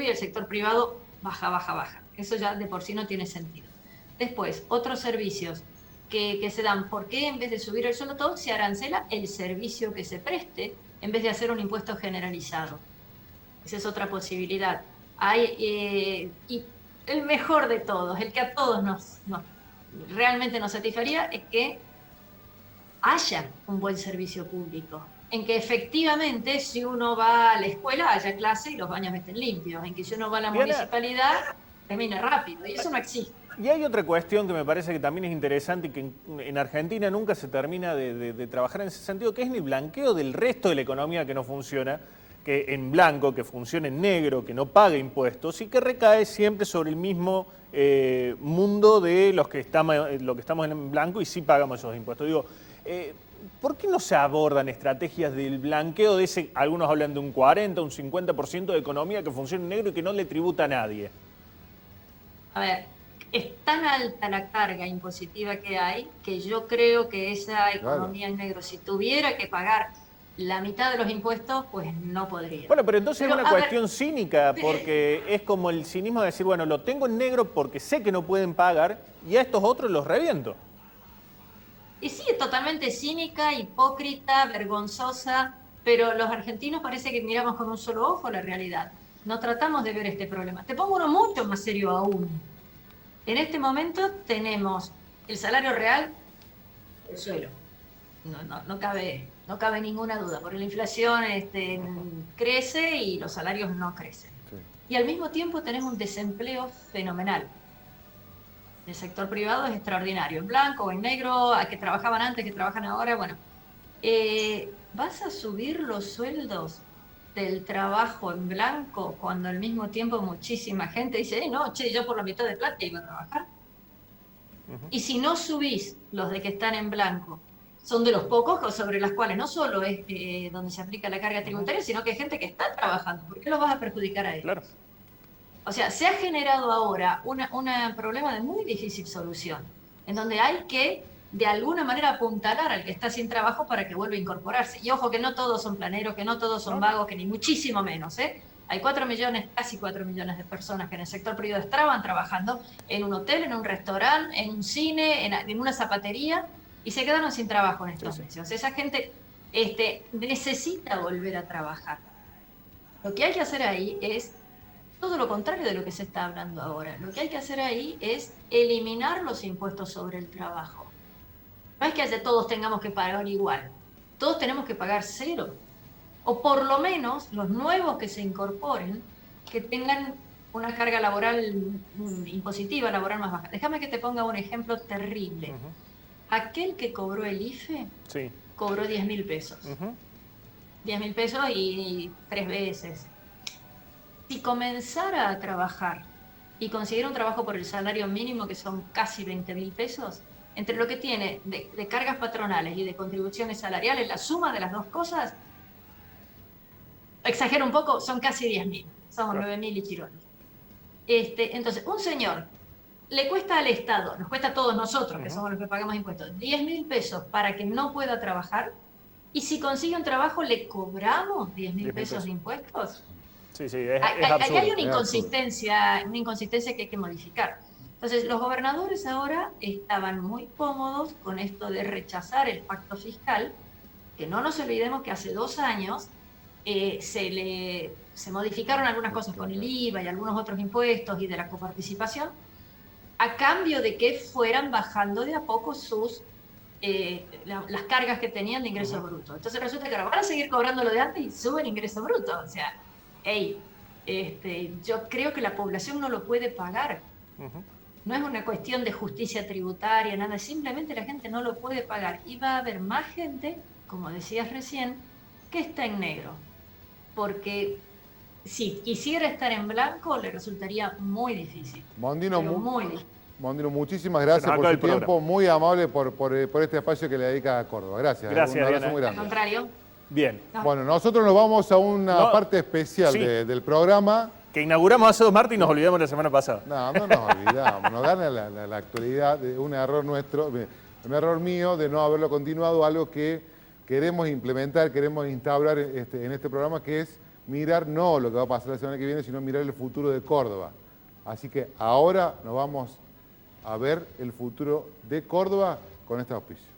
y el sector privado baja. Eso ya de por sí no tiene sentido. Después, otros servicios que se dan, ¿por qué en vez de subir el sueldo todo se arancela el servicio que se preste en vez de hacer un impuesto generalizado? Esa es otra posibilidad. Y el mejor de todos, el que a todos realmente nos satisfaría, es que haya un buen servicio público, en que efectivamente si uno va a la escuela haya clase y los baños estén limpios, en que si uno va a la municipalidad termine rápido, y eso no existe. Y hay otra cuestión que me parece que también es interesante y que en Argentina nunca se termina de trabajar en ese sentido, que es el blanqueo del resto de la economía que no funciona, que en blanco, que funcione en negro, que no pague impuestos y que recae siempre sobre el mismo mundo de los que estamos en blanco y sí pagamos esos impuestos. Digo, ¿por qué no se abordan estrategias del blanqueo de ese, algunos hablan de un 40, un 50% de economía que funciona en negro y que no le tributa a nadie? A ver, es tan alta la carga impositiva que hay que yo creo que esa economía en negro, si tuviera que pagar la mitad de los impuestos, pues no podría. Bueno, pero entonces es una cuestión cínica, porque es como el cinismo de decir, bueno, lo tengo en negro porque sé que no pueden pagar y a estos otros los reviento. Y sí, es totalmente cínica, hipócrita, vergonzosa, pero los argentinos parece que miramos con un solo ojo la realidad. No tratamos de ver este problema. Te pongo uno mucho más serio aún. En este momento tenemos el salario real el suelo. No cabe ninguna duda, porque la inflación crece y los salarios no crecen. Sí. Y al mismo tiempo tenés un desempleo fenomenal. El sector privado es extraordinario, en blanco o en negro, a que trabajaban antes, que trabajan ahora, bueno. ¿Vas a subir los sueldos del trabajo en blanco cuando al mismo tiempo muchísima gente dice, no, yo por la mitad de plata iba a trabajar? Y si no subís los de que están en blanco, son de los pocos sobre las cuales no solo es donde se aplica la carga tributaria, sino que hay gente que está trabajando. ¿Por qué los vas a perjudicar a ellos? Claro. O sea, se ha generado ahora un problema de muy difícil solución, en donde hay que, de alguna manera, apuntalar al que está sin trabajo para que vuelva a incorporarse. Y ojo, que no todos son planeros, que no todos son vagos, que ni muchísimo menos, ¿eh? Hay 4 millones, casi 4 millones de personas que en el sector privado estaban trabajando en un hotel, en un restaurante, en un cine, en una zapatería, y se quedaron sin trabajo en estos meses. O sea, esa gente necesita volver a trabajar. Lo que hay que hacer ahí es todo lo contrario de lo que se está hablando ahora. Lo que hay que hacer ahí es eliminar los impuestos sobre el trabajo. No es que todos tengamos que pagar igual. Todos tenemos que pagar cero. O por lo menos los nuevos que se incorporen, que tengan una carga laboral impositiva, laboral más baja. Déjame que te ponga un ejemplo terrible. Aquel que cobró el IFE cobró 10.000 pesos. 10.000 pesos y 3 veces. Si comenzara a trabajar y consiguiera un trabajo por el salario mínimo, que son casi 20.000 pesos, entre lo que tiene de cargas patronales y de contribuciones salariales, la suma de las dos cosas, exagero un poco, son casi 10.000, son 9.000 y chirones. Entonces, un señor le cuesta al Estado, nos cuesta a todos nosotros, que somos los que pagamos impuestos, 10.000 pesos para que no pueda trabajar, y si consigue un trabajo le cobramos 10.000 pesos de impuestos. Sí, es absurdo. Hay una inconsistencia que hay que modificar. Entonces, los gobernadores ahora estaban muy cómodos con esto de rechazar el pacto fiscal, que no nos olvidemos que hace 2 años se modificaron algunas cosas con el IVA y algunos otros impuestos y de la coparticipación, a cambio de que fueran bajando de a poco las cargas que tenían de ingresos brutos. Entonces resulta que ahora van a seguir cobrando lo de antes y suben ingresos brutos. O sea, yo creo que la población no lo puede pagar. No es una cuestión de justicia tributaria, nada, simplemente la gente no lo puede pagar. Y va a haber más gente, como decías recién, que está en negro. Porque si quisiera estar en blanco, le resultaría muy difícil. Mondino, muchísimas gracias por su tiempo, muy amable por este espacio que le dedica a Córdoba. Gracias. Gracias, un abrazo Diana. muy grande. Al contrario. Bien. Bueno, nosotros nos vamos a una parte especial del programa. Que inauguramos hace 2 martes y nos olvidamos la semana pasada. No nos olvidamos. Nos gana la actualidad de un error nuestro, un error mío de no haberlo continuado, algo que queremos implementar, queremos instaurar en este programa, que es mirar no lo que va a pasar la semana que viene, sino mirar el futuro de Córdoba. Así que ahora nos vamos a ver el futuro de Córdoba con este auspicio.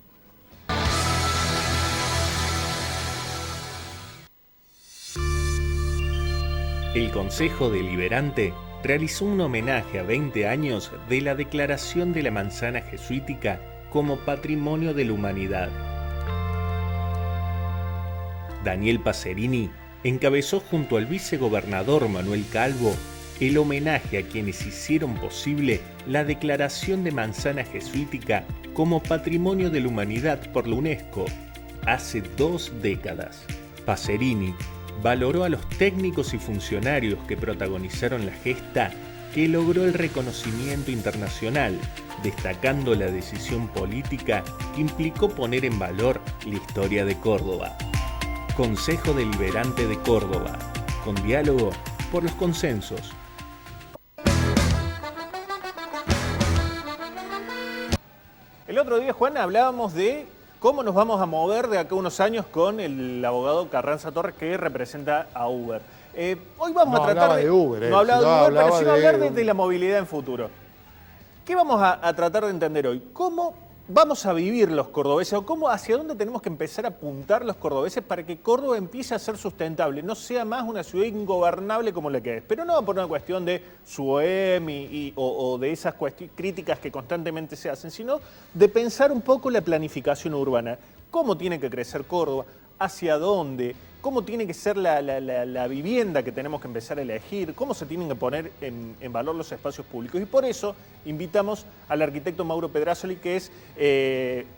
El Consejo Deliberante realizó un homenaje a 20 años de la declaración de la manzana jesuítica como Patrimonio de la Humanidad. Daniel Pacerini encabezó junto al vicegobernador Manuel Calvo el homenaje a quienes hicieron posible la declaración de manzana jesuítica como Patrimonio de la Humanidad por la UNESCO hace 2 décadas. Pacerini valoró a los técnicos y funcionarios que protagonizaron la gesta que logró el reconocimiento internacional, destacando la decisión política que implicó poner en valor la historia de Córdoba. Consejo Deliberante de Córdoba, con diálogo por los consensos. El otro día, Juan, hablábamos de cómo nos vamos a mover de acá a unos años con el abogado Carranza Torres que representa a Uber. Hoy vamos a tratar de Uber. No hablaba de Uber, pero sí va a hablar de de la movilidad en futuro. ¿Qué vamos a tratar de entender hoy? ¿Cómo vamos a vivir los cordobeses o hacia dónde tenemos que empezar a apuntar los cordobeses para que Córdoba empiece a ser sustentable, no sea más una ciudad ingobernable como la que es? Pero no por una cuestión de su OEM o de esas críticas que constantemente se hacen, sino de pensar un poco la planificación urbana. ¿Cómo tiene que crecer Córdoba? ¿Hacia dónde? ¿Cómo tiene que ser la vivienda que tenemos que empezar a elegir? ¿Cómo se tienen que poner en valor los espacios públicos? Y por eso invitamos al arquitecto Mauro Pedrasoli, que es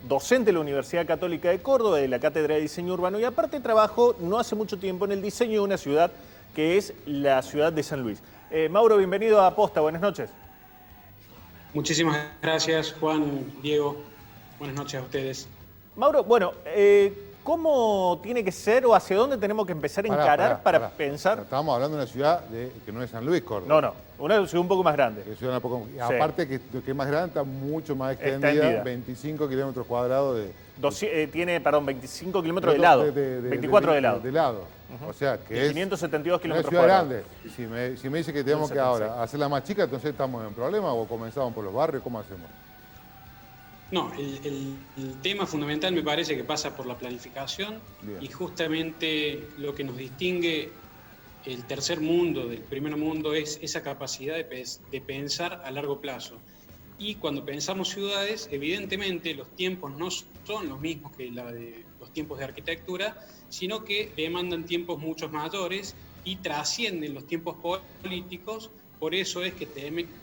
docente de la Universidad Católica de Córdoba, de la Cátedra de Diseño Urbano, y aparte trabajó no hace mucho tiempo en el diseño de una ciudad que es la ciudad de San Luis. Mauro, bienvenido a Posta, buenas noches. Muchísimas gracias, Juan, Diego. Buenas noches a ustedes. Mauro, bueno, ¿cómo tiene que ser o hacia dónde tenemos que empezar a encarar para pensar? Estamos hablando de una ciudad que no es San Luis, Córdoba. No, una ciudad un poco más grande. Aparte que es más grande, está mucho más extendida. 25 kilómetros cuadrados de... tiene, 25 kilómetros de lado. 24 de lado. De lado. O sea, que es 572 kilómetros una ciudad grande. Si me dice que tenemos que ahora hacerla más chica, entonces estamos en problema o comenzamos por los barrios, ¿cómo hacemos? No, el tema fundamental me parece que pasa por la planificación. Bien. Y justamente lo que nos distingue el tercer mundo del primer mundo es esa capacidad de pensar a largo plazo. Y cuando pensamos ciudades, evidentemente los tiempos no son los mismos que los tiempos de arquitectura, sino que demandan tiempos mucho mayores y trascienden los tiempos políticos. Por eso es que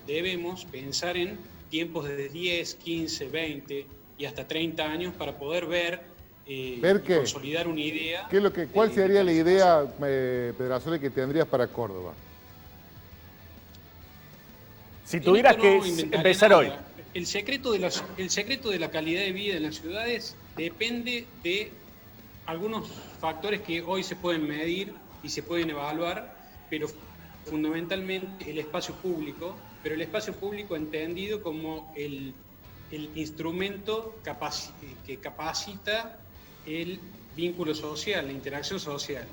debemos pensar en tiempos de 10, 15, 20 y hasta 30 años para poder ver y consolidar una idea. ¿Cuál sería la idea, Pedrasoli, que tendrías para Córdoba? Si tuvieras que empezar hoy. El secreto de la calidad de vida en las ciudades depende de algunos factores que hoy se pueden medir y se pueden evaluar, pero fundamentalmente el espacio público, pero el espacio público entendido como el instrumento que capacita el vínculo social, la interacción social.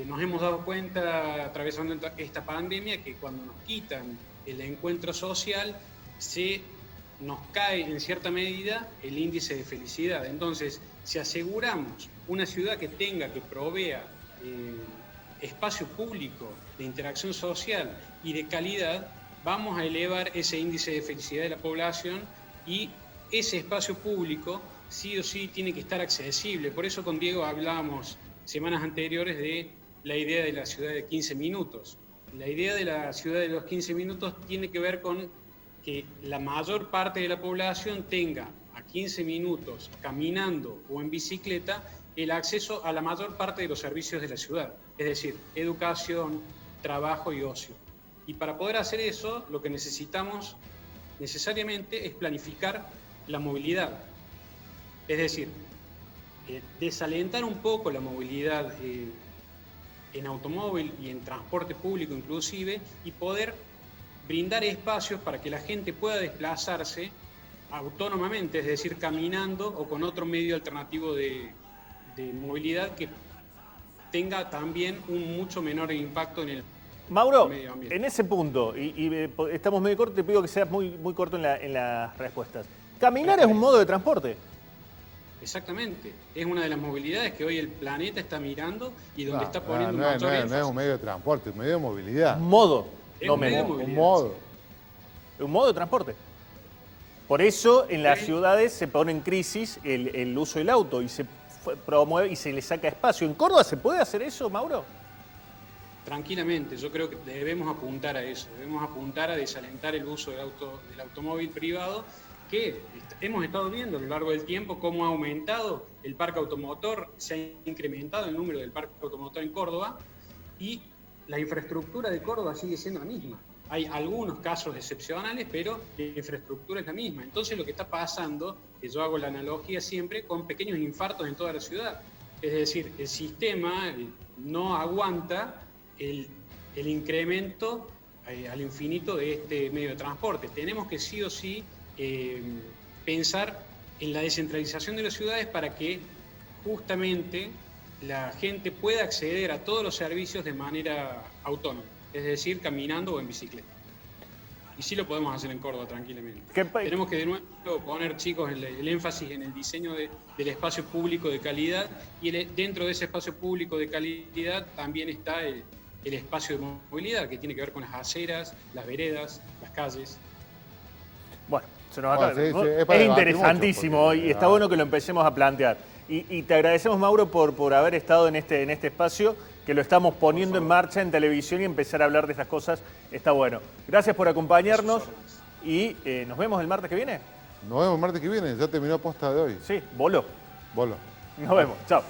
Nos hemos dado cuenta, atravesando esta pandemia, que cuando nos quitan el encuentro social, se nos cae en cierta medida el índice de felicidad. Entonces, si aseguramos una ciudad que provea espacio público de interacción social y de calidad, vamos a elevar ese índice de felicidad de la población, y ese espacio público sí o sí tiene que estar accesible. Por eso con Diego hablábamos semanas anteriores de la idea de la ciudad de 15 minutos. La idea de la ciudad de los 15 minutos tiene que ver con que la mayor parte de la población tenga a 15 minutos caminando o en bicicleta el acceso a la mayor parte de los servicios de la ciudad, es decir, educación, trabajo y ocio. Y para poder hacer eso, lo que necesitamos necesariamente es planificar la movilidad. Es decir, desalentar un poco la movilidad en automóvil y en transporte público inclusive, y poder brindar espacios para que la gente pueda desplazarse autónomamente, es decir, caminando o con otro medio alternativo de movilidad que tenga también un mucho menor impacto en el Mauro, en ese punto, y estamos medio cortos, te pido que seas muy corto en las respuestas. ¿Caminar es un modo de transporte? Exactamente. Es una de las movilidades que hoy el planeta está mirando y donde está poniendo no mayor énfasis. es un medio de transporte, es un medio de movilidad. Un modo. Es no un medio de medio. movilidad. Un modo. Un modo de transporte. Por eso en las ciudades se pone en crisis el uso del auto y se promueve y se le saca espacio. ¿En Córdoba se puede hacer eso, Mauro? Tranquilamente, yo creo que debemos apuntar a eso, debemos apuntar a desalentar el uso del automóvil privado, que hemos estado viendo a lo largo del tiempo cómo ha aumentado el parque automotor, se ha incrementado el número del parque automotor en Córdoba y la infraestructura de Córdoba sigue siendo la misma. Hay algunos casos excepcionales, pero la infraestructura es la misma. Entonces lo que está pasando, que yo hago la analogía siempre, con pequeños infartos en toda la ciudad. Es decir, el sistema no aguanta el incremento al infinito de este medio de transporte. Tenemos que sí o sí pensar en la descentralización de las ciudades para que justamente la gente pueda acceder a todos los servicios de manera autónoma, es decir, caminando o en bicicleta. Y sí lo podemos hacer en Córdoba tranquilamente. Tenemos que de nuevo poner, chicos, el énfasis en el diseño del espacio público de calidad y dentro de ese espacio público de calidad también está el espacio de movilidad, que tiene que ver con las aceras, las veredas, las calles. Bueno, se nos acaba. Es interesantísimo mucho, porque, y está bueno que lo empecemos a plantear. Y te agradecemos, Mauro, por haber estado en este espacio, que lo estamos poniendo en marcha en televisión y empezar a hablar de estas cosas. Está bueno. Gracias por acompañarnos y nos vemos el martes que viene. Nos vemos el martes que viene, ya terminó Posta de hoy. Sí, voló. Voló. Nos vemos, chao.